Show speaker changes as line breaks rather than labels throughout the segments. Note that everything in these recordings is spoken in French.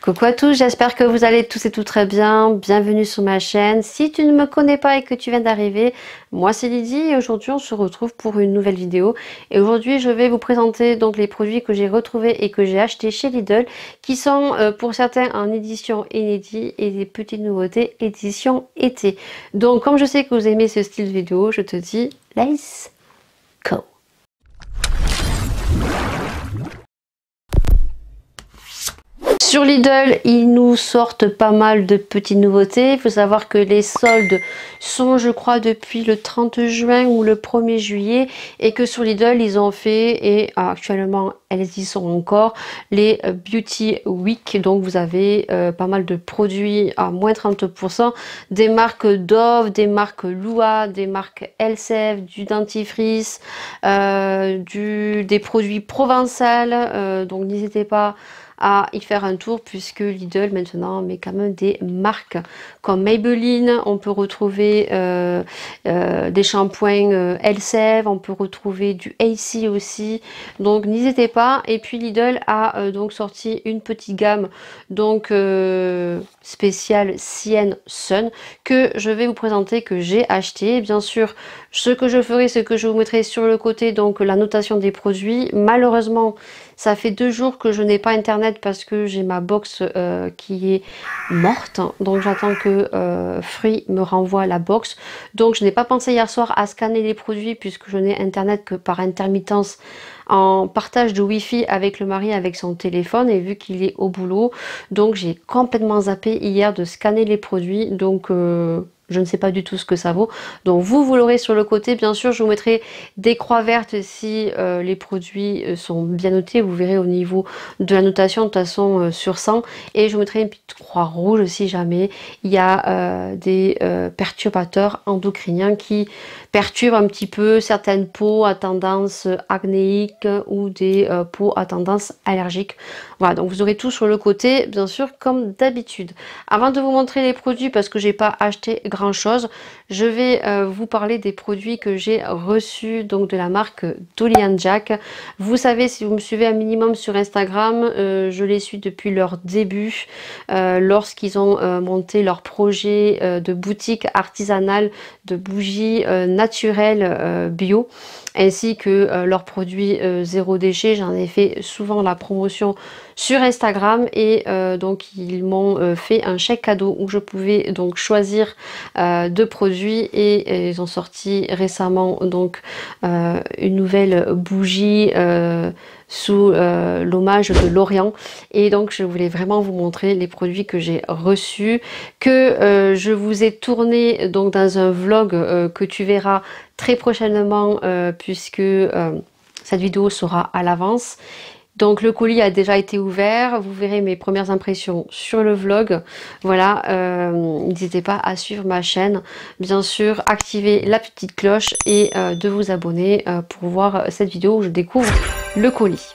Coucou à tous, j'espère que vous allez tous et tout très bien. Bienvenue sur ma chaîne. Si tu ne me connais pas et que tu viens d'arriver, moi c'est Lydie et aujourd'hui on se retrouve pour une nouvelle vidéo. Et aujourd'hui je vais vous présenter donc les produits que j'ai retrouvés et que j'ai achetés chez Lidl, qui sont pour certains en édition inédit et des petites nouveautés édition été. Donc comme je sais que vous aimez ce style de vidéo, je te dis let's go. Sur Lidl, ils nous sortent pas mal de petites nouveautés. Il faut savoir que les soldes sont, je crois, depuis le 30 juin ou le 1er juillet. Et que sur Lidl, ils ont fait, et actuellement, elles y sont encore, les Beauty Week. Donc, vous avez pas mal de produits à moins 30%. Des marques Dove, des marques Lua, des marques Elseve, du dentifrice, des produits provençal. Donc, n'hésitez pas à y faire un tour puisque Lidl maintenant met quand même des marques comme Maybelline. On peut retrouver des shampoings Elseve, on peut retrouver du AC aussi, donc n'hésitez pas. Et puis Lidl a donc sorti une petite gamme donc spéciale Sienne Sun que je vais vous présenter, que j'ai acheté. Bien sûr, ce que je ferai, c'est que je vous mettrai sur le côté donc la notation des produits. Malheureusement, ça fait 2 jours que je n'ai pas internet parce que j'ai ma box qui est morte. Donc j'attends que Free me renvoie la box. Donc je n'ai pas pensé hier soir à scanner les produits puisque je n'ai internet que par intermittence en partage de wifi avec le mari, avec son téléphone, et vu qu'il est au boulot, donc j'ai complètement zappé hier de scanner les produits. Donc je ne sais pas du tout ce que ça vaut. Donc vous l'aurez sur le côté. Bien sûr, je vous mettrai des croix vertes si les produits sont bien notés. Vous verrez au niveau de la notation, de toute façon sur 100. Et je vous mettrai une petite croix rouge si jamais il y a des perturbateurs endocriniens qui perturbent un petit peu certaines peaux à tendance acnéique ou des peaux à tendance allergique. Voilà, donc vous aurez tout sur le côté, bien sûr, comme d'habitude. Avant de vous montrer les produits, parce que j'ai pas acheté grand chose, je vais vous parler des produits que j'ai reçus donc de la marque Dolly & Jack. Vous savez, si vous me suivez un minimum sur Instagram, je les suis depuis leur début, lorsqu'ils ont monté leur projet de boutique artisanale de bougies naturelles bio, ainsi que leurs produits zéro déchet. J'en ai fait souvent la promotion sur Instagram et donc ils m'ont fait un chèque cadeau où je pouvais donc choisir 2 produits, et ils ont sorti récemment donc une nouvelle bougie sous l'hommage de l'Orient. Et donc je voulais vraiment vous montrer les produits que j'ai reçus, que je vous ai tourné donc dans un vlog que tu verras très prochainement puisque cette vidéo sera à l'avance. Donc le colis a déjà été ouvert, vous verrez mes premières impressions sur le vlog. Voilà, n'hésitez pas à suivre ma chaîne, bien sûr, activer la petite cloche et de vous abonner pour voir cette vidéo où je découvre le colis.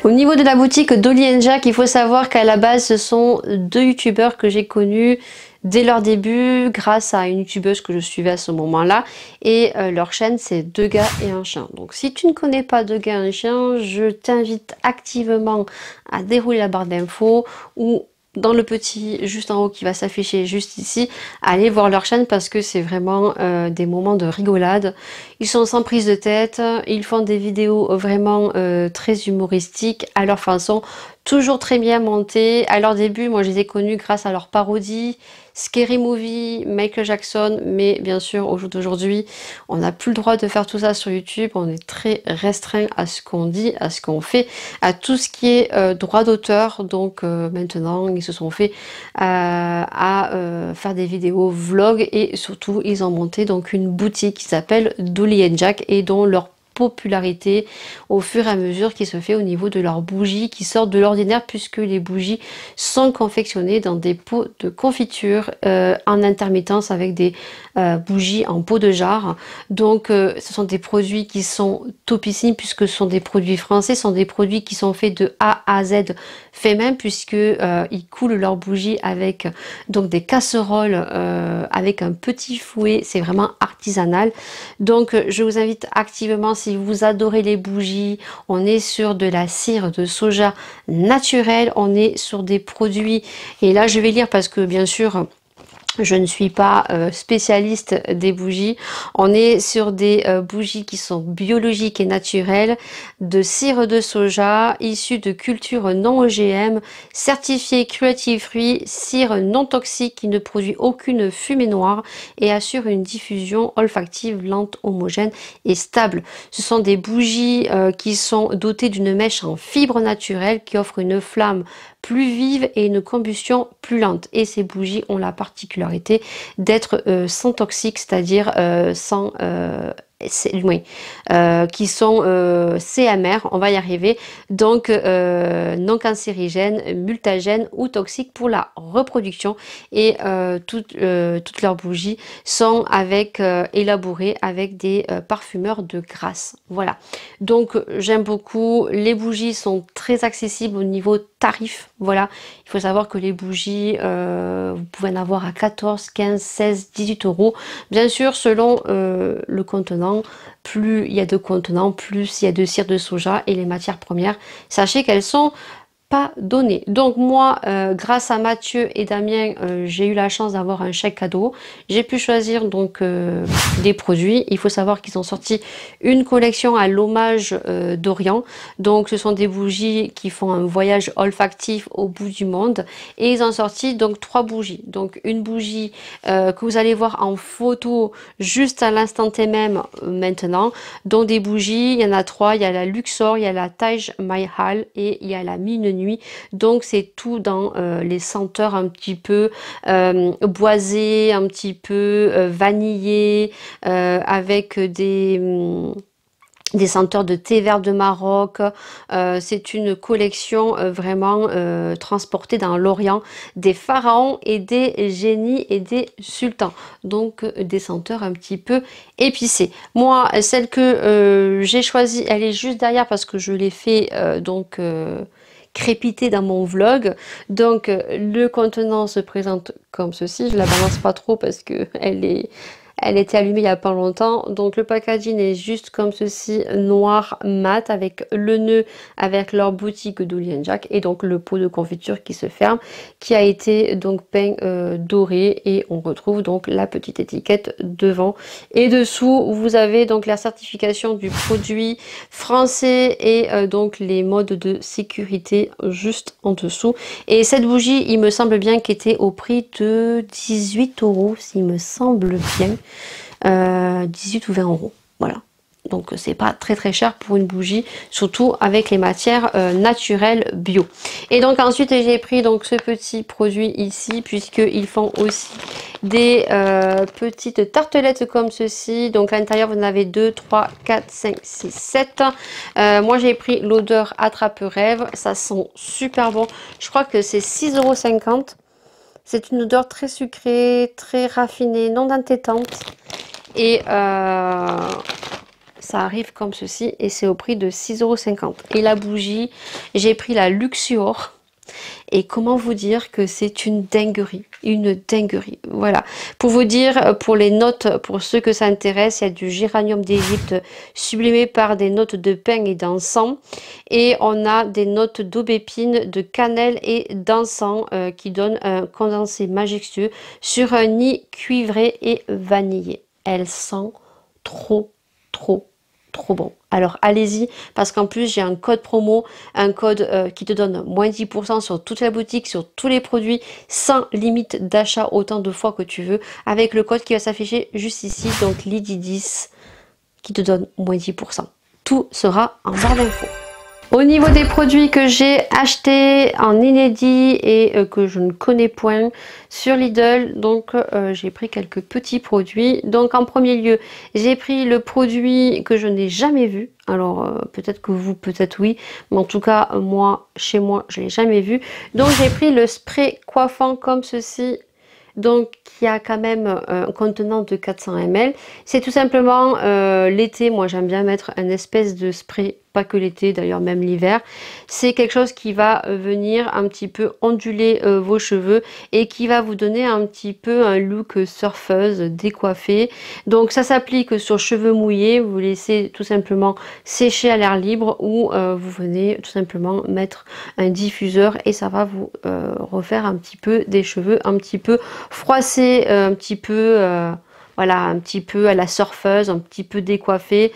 Au niveau de la boutique Dolly & Jack, il faut savoir qu'à la base ce sont 2 youtubeurs que j'ai connus dès leur début grâce à une youtubeuse que je suivais à ce moment-là, et leur chaîne c'est 2 gars et un chien. Donc si tu ne connais pas 2 gars et un chien, je t'invite activement à dérouler la barre d'infos ou dans le petit juste en haut qui va s'afficher juste ici, allez voir leur chaîne parce que c'est vraiment des moments de rigolade. Ils sont sans prise de tête, ils font des vidéos vraiment très humoristiques à leur façon, toujours très bien montées. À leur début, moi je les ai connus grâce à leur parodie Scary Movie, Michael Jackson, mais bien sûr au jour d'aujourd'hui on n'a plus le droit de faire tout ça sur YouTube, on est très restreint à ce qu'on dit, à ce qu'on fait, à tout ce qui est droit d'auteur. Donc maintenant ils se sont fait à faire des vidéos vlog, et surtout ils ont monté donc une boutique qui s'appelle Dolly & Jack et dont leur popularité au fur et à mesure qui se fait au niveau de leurs bougies qui sortent de l'ordinaire, puisque les bougies sont confectionnées dans des pots de confiture en intermittence avec des bougies en pot de jarre. Donc ce sont des produits qui sont topissimes, puisque ce sont des produits français, ce sont des produits qui sont faits de A à Z fait main, puisque ils coulent leurs bougies avec donc des casseroles avec un petit fouet. C'est vraiment artisanal. Donc je vous invite activement, si vous adorez les bougies, on est sur de la cire de soja naturelle, on est sur des produits, et là je vais lire parce que bien sûr je ne suis pas spécialiste des bougies. On est sur des bougies qui sont biologiques et naturelles, de cire de soja, issue de cultures non OGM, certifiée Creative Free, cire non toxique qui ne produit aucune fumée noire et assure une diffusion olfactive lente, homogène et stable. Ce sont des bougies qui sont dotées d'une mèche en fibre naturelle qui offre une flamme plus vive et une combustion plus lente. Et ces bougies ont la particularité d'être sans toxique, c'est-à-dire sans qui sont CMR, on va y arriver, donc non cancérigènes, mutagènes ou toxiques pour la reproduction. Et toutes leurs bougies sont élaborées avec des parfumeurs de grâce. Voilà, donc j'aime beaucoup. Les bougies sont très accessibles au niveau tarif. Voilà, il faut savoir que les bougies, vous pouvez en avoir à 14, 15, 16, 18 euros. Bien sûr, selon le contenant. Plus il y a de contenants, plus il y a de cire de soja, et les matières premières, sachez qu'elles sont pas donné. Donc moi, grâce à Mathieu et Damien, j'ai eu la chance d'avoir un chèque cadeau. J'ai pu choisir donc des produits. Il faut savoir qu'ils ont sorti une collection à l'hommage d'Orient. Donc ce sont des bougies qui font un voyage olfactif au bout du monde. Et ils ont sorti donc 3 bougies. Donc une bougie que vous allez voir en photo juste à l'instant T même maintenant. Donc des bougies, il y en a 3. Il y a la Luxor, il y a la Taj Mahal et il y a la Mine Nuit. Donc c'est tout dans les senteurs un petit peu boisées, un petit peu vanillées, avec des senteurs de thé vert de Maroc. C'est une collection vraiment transportée dans l'Orient, des pharaons et des génies et des sultans. Donc des senteurs un petit peu épicées. Moi, celle que j'ai choisie, elle est juste derrière parce que je l'ai fait crépiter dans mon vlog. Donc le contenant se présente comme ceci. Je la balance pas trop parce que elle était allumée il n'y a pas longtemps. Donc le packaging est juste comme ceci, noir mat, avec le nœud avec leur boutique d'Uli & Jack, et donc le pot de confiture qui se ferme, qui a été donc peint doré, et on retrouve donc la petite étiquette devant et dessous. Vous avez donc la certification du produit français et donc les modes de sécurité juste en dessous. Et cette bougie, il me semble bien qu'elle était au prix de 18 euros, s'il me semble bien. 18 ou 20 euros, voilà. Donc c'est pas très très cher pour une bougie, surtout avec les matières naturelles bio. Et donc ensuite j'ai pris donc ce petit produit ici, puisqu'ils font aussi des petites tartelettes comme ceci. Donc à l'intérieur vous en avez 2, 3, 4, 5, 6, 7. Moi j'ai pris l'odeur attrape-rêve, ça sent super bon. Je crois que c'est 6,50 €. C'est une odeur très sucrée, très raffinée, non entêtante. Et ça arrive comme ceci, et c'est au prix de 6,50 €. Et la bougie, j'ai pris la Luxor. Et comment vous dire que c'est une dinguerie, voilà. Pour vous dire, pour les notes, pour ceux que ça intéresse, il y a du géranium d'Égypte sublimé par des notes de pin et d'encens, et on a des notes d'aubépine, de cannelle et d'encens qui donnent un condensé majestueux sur un nid cuivré et vanillé. Elle sent trop bon. Alors allez-y, parce qu'en plus j'ai un code promo, un code qui te donne moins 10% sur toute la boutique, sur tous les produits, sans limite d'achat autant de fois que tu veux, avec le code qui va s'afficher juste ici, donc Lydie10, qui te donne moins 10%. Tout sera en barre d'infos. Au niveau des produits que j'ai achetés en inédit et que je ne connais point sur Lidl, donc j'ai pris quelques petits produits. Donc en premier lieu, j'ai pris le produit que je n'ai jamais vu. Alors peut-être que vous, peut-être oui, mais en tout cas moi, chez moi, je l'ai jamais vu. Donc j'ai pris le spray coiffant comme ceci. Donc qui a quand même un contenant de 400 ml. C'est tout simplement l'été, moi j'aime bien mettre un espèce de spray, pas que l'été d'ailleurs, même l'hiver. C'est quelque chose qui va venir un petit peu onduler vos cheveux et qui va vous donner un petit peu un look surfeuse décoiffée. Donc ça s'applique sur cheveux mouillés, vous laissez tout simplement sécher à l'air libre ou vous venez tout simplement mettre un diffuseur et ça va vous refaire un petit peu des cheveux un petit peu froissés, un petit peu voilà, un petit peu à la surfeuse, un petit peu décoiffé,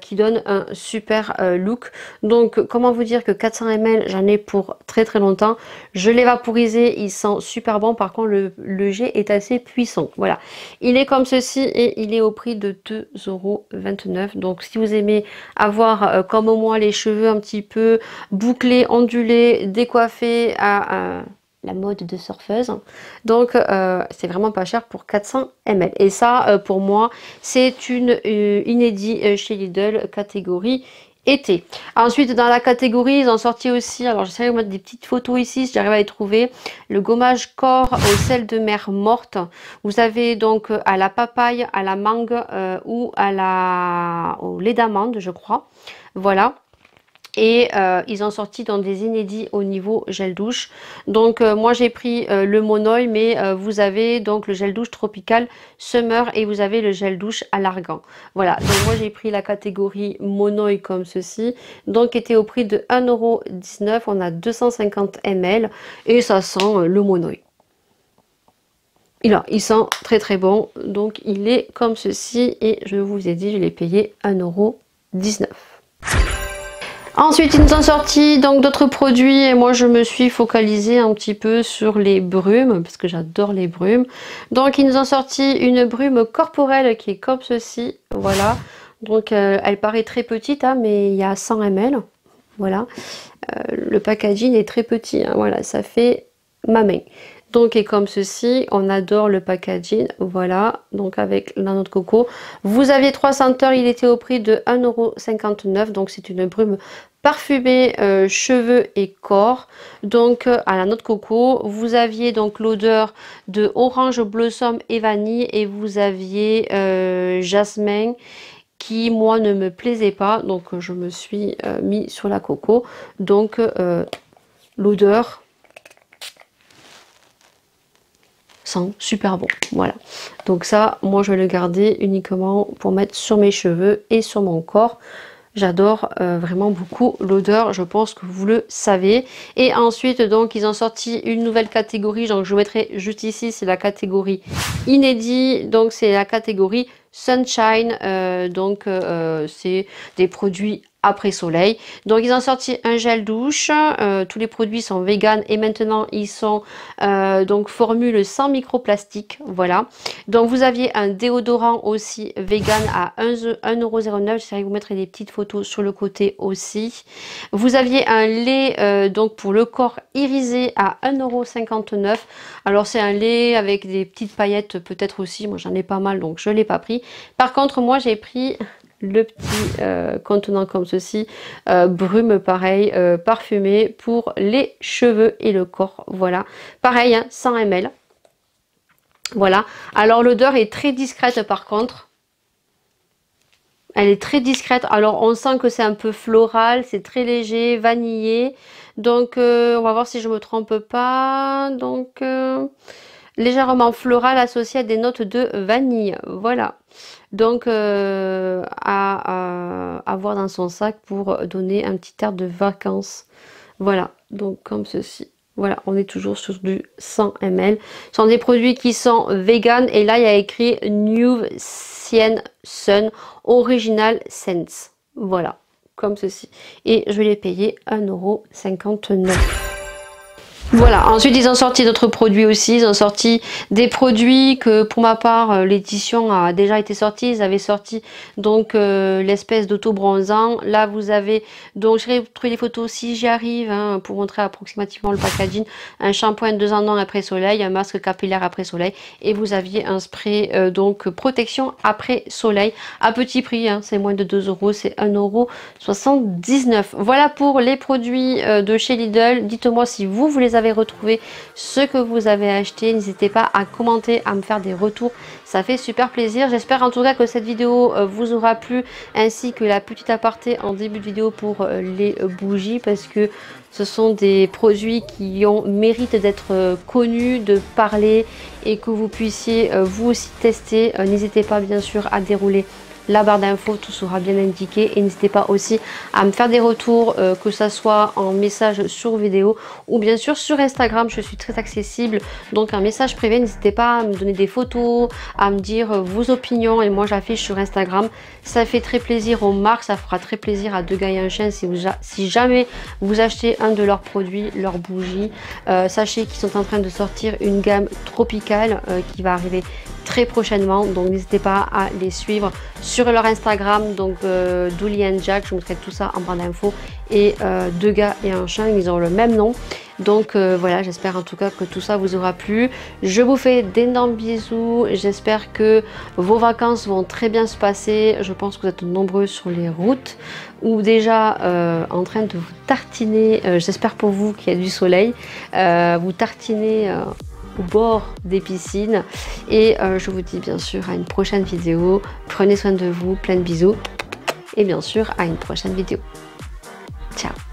qui donne un super look. Donc comment vous dire que 400 ml, j'en ai pour très très longtemps. Je l'ai vaporisé, il sent super bon. Par contre le jet est assez puissant. Voilà, il est comme ceci et il est au prix de 2,29 €. Donc si vous aimez avoir comme moi les cheveux un petit peu bouclés, ondulés, décoiffés à la mode de surfeuse, donc c'est vraiment pas cher pour 400 ml et ça pour moi c'est une inédit chez Lidl catégorie été. Ensuite dans la catégorie ils ont sorti aussi, alors j'essaie de mettre des petites photos ici si j'arrive à les trouver, le gommage corps au sel de mer morte. Vous avez donc à la papaye, à la mangue ou au lait d'amande je crois, voilà. Et ils ont sorti dans des inédits au niveau gel douche. Donc moi j'ai pris le Monoï, mais vous avez donc le gel douche tropical summer et vous avez le gel douche à l'argan. Voilà, donc moi j'ai pris la catégorie Monoï comme ceci, donc était au prix de 1,19 €. On a 250 ml et ça sent le Monoï. Il sent très très bon, donc il est comme ceci et je vous ai dit je l'ai payé 1,19 €. Ensuite, ils nous ont sorti donc d'autres produits et moi je me suis focalisée un petit peu sur les brumes parce que j'adore les brumes. Donc ils nous ont sorti une brume corporelle qui est comme ceci, voilà. Donc elle paraît très petite hein, mais il y a 100 ml, voilà. Le packaging est très petit, hein, voilà, ça fait ma main. Donc et comme ceci, on adore le packaging, voilà, donc avec la noix de coco. Vous aviez 3 senteurs, il était au prix de 1,59 €, donc c'est une brume parfumée cheveux et corps, donc à la noix de coco. Vous aviez donc l'odeur de orange blossom et vanille et vous aviez jasmin qui moi ne me plaisait pas, donc je me suis mis sur la coco. Donc l'odeur sent super bon, voilà. Donc ça, moi je vais le garder uniquement pour mettre sur mes cheveux et sur mon corps. J'adore vraiment beaucoup l'odeur, je pense que vous le savez. Et ensuite, donc, ils ont sorti une nouvelle catégorie, donc je vous mettrai juste ici, c'est la catégorie inédit, donc c'est la catégorie Sunshine, donc c'est des produits après soleil. Donc ils ont sorti un gel douche, tous les produits sont vegan et maintenant ils sont donc formule sans microplastique, voilà. Donc vous aviez un déodorant aussi vegan à 1,09 €, j'essaierai de vous mettre des petites photos sur le côté aussi. Vous aviez un lait donc pour le corps irisé à 1,59 €. Alors c'est un lait avec des petites paillettes peut-être aussi, moi j'en ai pas mal donc je ne l'ai pas pris. Par contre moi j'ai pris le petit contenant comme ceci, brume pareil, parfumé pour les cheveux et le corps, voilà. Pareil, hein, 100 ml. Voilà. Alors l'odeur est très discrète par contre. Elle est très discrète. Alors on sent que c'est un peu floral, c'est très léger, vanillé. Donc on va voir si je me trompe pas. Donc légèrement floral associé à des notes de vanille. Voilà. Donc à voir dans son sac pour donner un petit air de vacances. Voilà, donc comme ceci. Voilà, on est toujours sur du 100 ml. Ce sont des produits qui sont vegan et là il y a écrit New Cien Sun Original Sense. Voilà, comme ceci. Et je vais les payer 1,59 €. Voilà, ensuite ils ont sorti d'autres produits aussi, ils ont sorti des produits que pour ma part l'édition a déjà été sortie, ils avaient sorti donc l'espèce d'auto-bronzant. Là vous avez, donc je vais trouver les photos si j'y arrive hein, pour montrer approximativement le packaging, un shampoing 2 en 1 après soleil, un masque capillaire après soleil et vous aviez un spray donc protection après soleil à petit prix, hein, c'est moins de 2 euros, c'est 1,79 €. Voilà pour les produits de chez Lidl, dites-moi si vous les avez retrouver ce que vous avez acheté, n'hésitez pas à commenter, à me faire des retours, ça fait super plaisir. J'espère en tout cas que cette vidéo vous aura plu, ainsi que la petite aparté en début de vidéo pour les bougies, parce que ce sont des produits qui ont mérite d'être connus, de parler et que vous puissiez vous aussi tester. N'hésitez pas bien sûr à dérouler la barre d'infos, tout sera bien indiqué et n'hésitez pas aussi à me faire des retours, que ça soit en message sur vidéo ou bien sûr sur Instagram, je suis très accessible, donc un message privé, n'hésitez pas à me donner des photos, à me dire vos opinions et moi j'affiche sur Instagram, ça fait très plaisir aux marques, ça fera très plaisir à Deux Gars et un Chien si jamais vous achetez un de leurs produits, leurs bougies. Sachez qu'ils sont en train de sortir une gamme tropicale qui va arriver très prochainement, donc n'hésitez pas à les suivre sur leur Instagram, donc Dooley and Jack, je vous mettrai tout ça en barre d'infos, et Deux Gars et un Chien, ils ont le même nom. Donc voilà, j'espère en tout cas que tout ça vous aura plu. Je vous fais d'énormes bisous, j'espère que vos vacances vont très bien se passer. Je pense que vous êtes nombreux sur les routes ou déjà en train de vous tartiner, j'espère pour vous qu'il y a du soleil, vous tartinez au bord des piscines et je vous dis bien sûr à une prochaine vidéo. Prenez soin de vous, plein de bisous et bien sûr à une prochaine vidéo. Ciao.